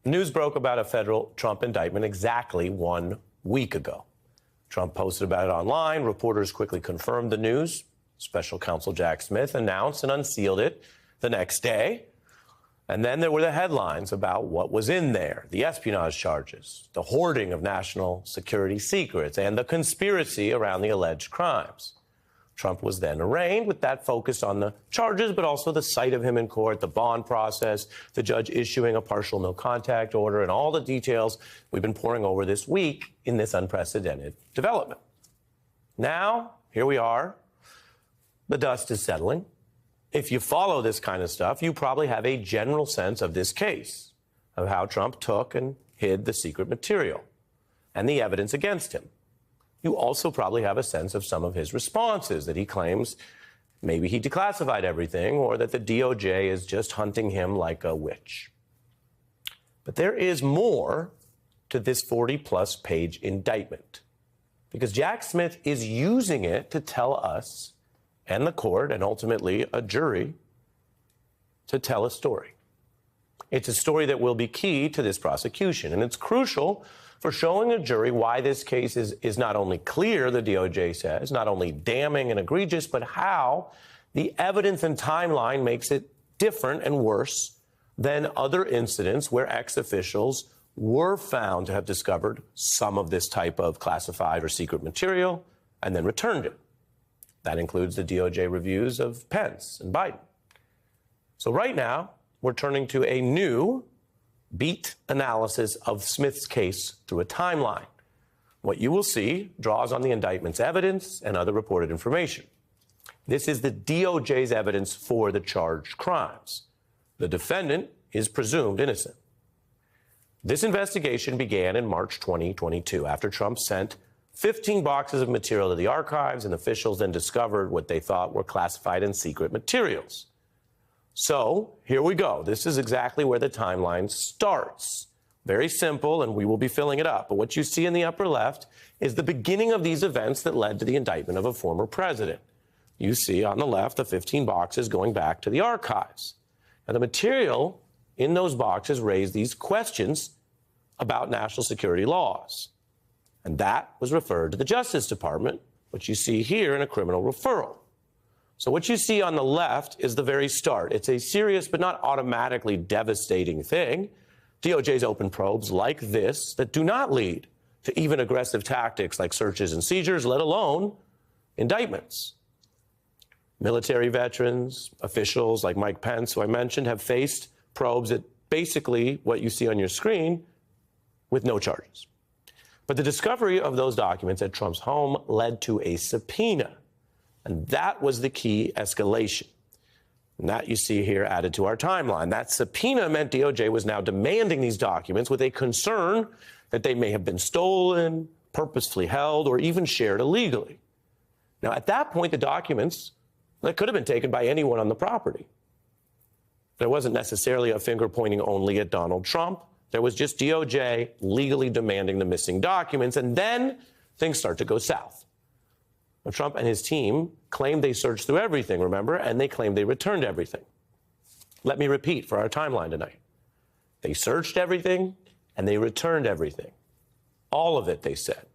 News broke about a federal Trump indictment exactly 1 week ago. Trump posted about it online. Reporters quickly confirmed the news. Special counsel Jack Smith announced and unsealed it the next day. And then there were the headlines about what was in there, the espionage charges, the hoarding of national security secrets, and the conspiracy around the alleged crimes. Trump was then arraigned with that focus on the charges, but also the sight of him in court, the bond process, the judge issuing a partial no contact order, and all the details we've been pouring over this week in this unprecedented development. Now, here we are. The dust is settling. If you follow this kind of stuff, you probably have a general sense of this case, of how Trump took and hid the secret material and the evidence against him. You also probably have a sense of some of his responses, that he claims maybe he declassified everything or that the DOJ is just hunting him like a witch. But there is more to this 40-plus page indictment, because Jack Smith is using it to tell us and the court and ultimately a jury to tell a story. It's a story that will be key to this prosecution, and it's crucial for showing a jury why this case is not only clear, the DOJ says, not only damning and egregious, but how the evidence and timeline makes it different and worse than other incidents where ex-officials were found to have discovered some of this type of classified or secret material and then returned it. That includes the DOJ reviews of Pence and Biden. So right now, we're turning to a new beat analysis of Smith's case through a timeline. What you will see draws on the indictment's evidence and other reported information. This is the DOJ's evidence for the charged crimes. The defendant is presumed innocent. This investigation began in March 2022 after Trump sent 15 boxes of material to the archives, and officials then discovered what they thought were classified and secret materials. So here we go. This is exactly where the timeline starts. Very simple, and we will be filling it up. But what you see in the upper left is the beginning of these events that led to the indictment of a former president. You see on the left the 15 boxes going back to the archives. Now, the material in those boxes raised these questions about national security laws. And that was referred to the Justice Department, which you see here in a criminal referral. So what you see on the left is the very start. It's a serious but not automatically devastating thing. DOJ's open probes like this that do not lead to even aggressive tactics like searches and seizures, let alone indictments. Military veterans, officials like Mike Pence, who I mentioned, have faced probes at basically what you see on your screen with no charges. But the discovery of those documents at Trump's home led to a subpoena. And that was the key escalation. And that you see here added to our timeline. That subpoena meant DOJ was now demanding these documents with a concern that they may have been stolen, purposefully held, or even shared illegally. Now, at that point, the documents that could have been taken by anyone on the property. There wasn't necessarily a finger pointing only at Donald Trump. There was just DOJ legally demanding the missing documents, and then things start to go south. Now, Trump and his team claimed they searched through everything, remember, and they claimed they returned everything. Let me repeat for our timeline tonight. They searched everything, and they returned everything. All of it, they said.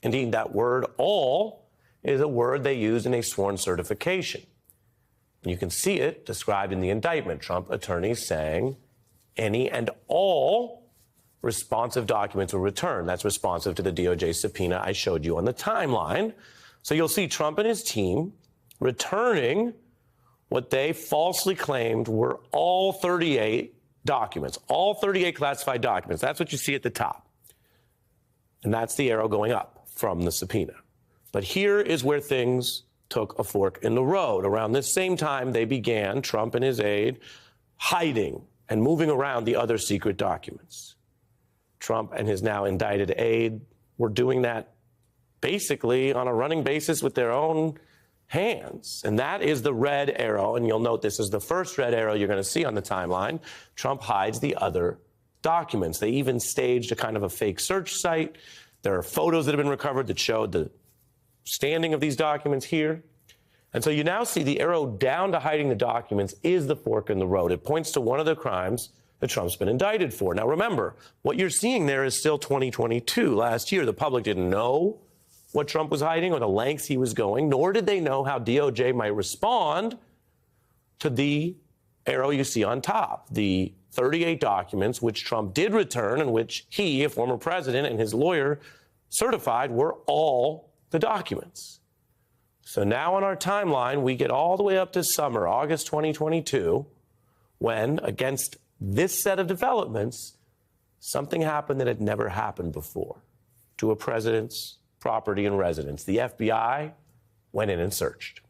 Indeed, that word all is a word they use in a sworn certification. You can see it described in the indictment. Trump attorneys saying any and all responsive documents were returned. That's responsive to the DOJ subpoena I showed you on the timeline. So you'll see Trump and his team returning what they falsely claimed were all 38 documents, all 38 classified documents. That's what you see at the top. And that's the arrow going up from the subpoena. But here is where things took a fork in the road. Around this same time, they began, Trump and his aide, hiding and moving around the other secret documents. Trump and his now indicted aide were doing that basically on a running basis with their own hands. And that is the red arrow. And you'll note this is the first red arrow you're going to see on the timeline. Trump hides the other documents. They even staged a kind of a fake search site. There are photos that have been recovered that showed the standing of these documents here. And so you now see the arrow down to hiding the documents is the fork in the road. It points to one of the crimes that Trump's been indicted for. Now, remember, what you're seeing there is still 2022. Last year, the public didn't know what Trump was hiding or the lengths he was going, nor did they know how DOJ might respond to the arrow you see on top, the 38 documents which Trump did return and which he, a former president, and his lawyer certified were all the documents. So now on our timeline, we get all the way up to summer, August 2022, when, against this set of developments, something happened that had never happened before to a president's property and residence. The FBI went in and searched.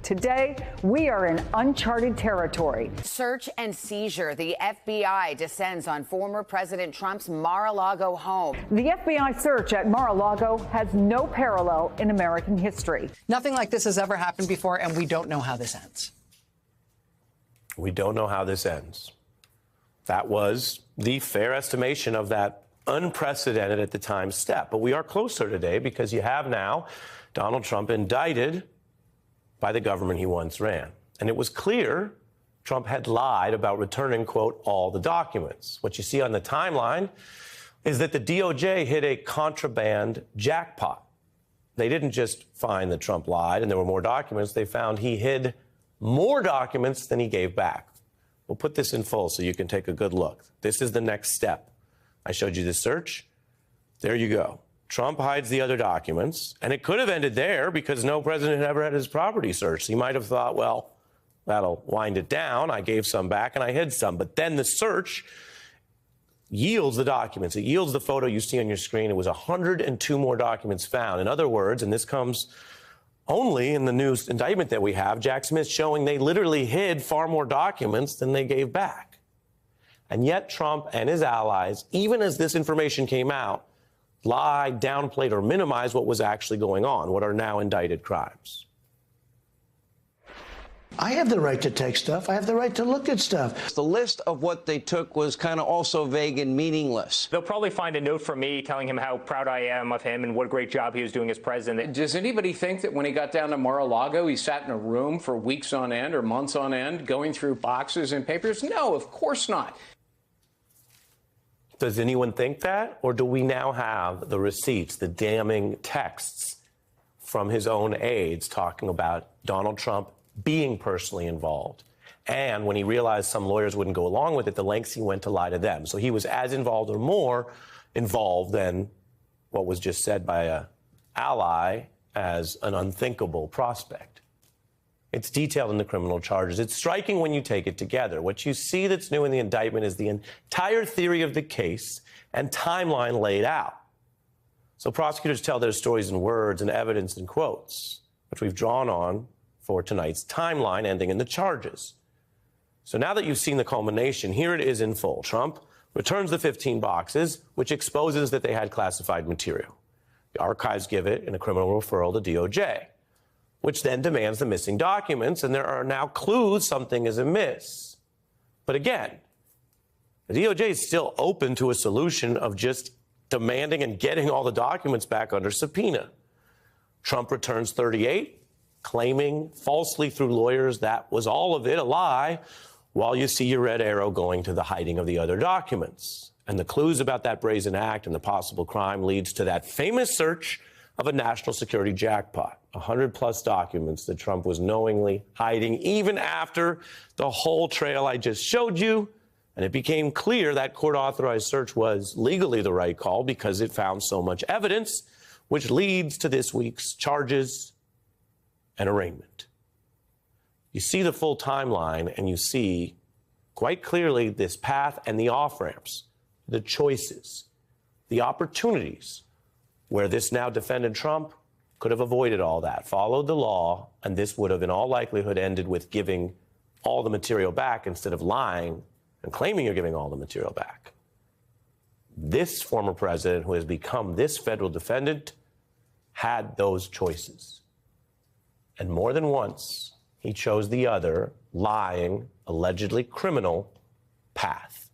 Today, we are in uncharted territory. Search and seizure. The FBI descends on former President Trump's Mar-a-Lago home. The FBI search at Mar-a-Lago has no parallel in American history. Nothing like this has ever happened before, and we don't know how this ends. We don't know how this ends. That was the fair estimation of that unprecedented at the time step. But we are closer today because you have now Donald Trump indicted by the government he once ran. And it was clear Trump had lied about returning, quote, all the documents. What you see on the timeline is that the DOJ hit a contraband jackpot. They didn't just find that Trump lied and there were more documents. They found he hid more documents than he gave back. We'll put this in full so you can take a good look. This is the next step. I showed you the search. There you go. Trump hides the other documents, and it could have ended there because no president had ever had his property searched. He might have thought, well, that'll wind it down. I gave some back and I hid some. But then the search yields the documents. It yields the photo you see on your screen. It was 102 more documents found. In other words, and this comes only in the new indictment that we have, Jack Smith showing they literally hid far more documents than they gave back. And yet Trump and his allies, even as this information came out, lied, downplayed, or minimized what was actually going on, what are now indicted crimes. I have the right to take stuff. I have the right to look at stuff. The list of what they took was kind of also vague and meaningless. They'll probably find a note from me telling him how proud I am of him and what a great job he was doing as president. Does anybody think that when he got down to Mar-a-Lago, he sat in a room for weeks on end or months on end going through boxes and papers? No, of course not. Does anyone think that? Or do we now have the receipts, the damning texts from his own aides talking about Donald Trump being personally involved? And when he realized some lawyers wouldn't go along with it, the lengths he went to lie to them. So he was as involved or more involved than what was just said by an ally as an unthinkable prospect. It's detailed in the criminal charges. It's striking when you take it together. What you see that's new in the indictment is the entire theory of the case and timeline laid out. So prosecutors tell their stories in words and evidence and quotes, which we've drawn on for tonight's timeline ending in the charges. So now that you've seen the culmination, here it is in full. Trump returns the 15 boxes, which exposes that they had classified material. The archives give it in a criminal referral to DOJ, which then demands the missing documents, and there are now clues something is amiss. But again, the DOJ is still open to a solution of just demanding and getting all the documents back under subpoena. Trump returns 38, claiming falsely through lawyers that was all of it a lie, while you see your red arrow going to the hiding of the other documents. And the clues about that brazen act and the possible crime leads to that famous search of a national security jackpot, 100+ documents that Trump was knowingly hiding even after the whole trail I just showed you. And it became clear that court-authorized search was legally the right call because it found so much evidence, which leads to this week's charges and arraignment. You see the full timeline and you see quite clearly this path and the off-ramps, the choices, the opportunities where this now defendant Trump could have avoided all that, followed the law, and this would have in all likelihood ended with giving all the material back instead of lying and claiming you're giving all the material back. This former president who has become this federal defendant had those choices. And more than once, he chose the other, lying, allegedly criminal path.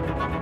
News.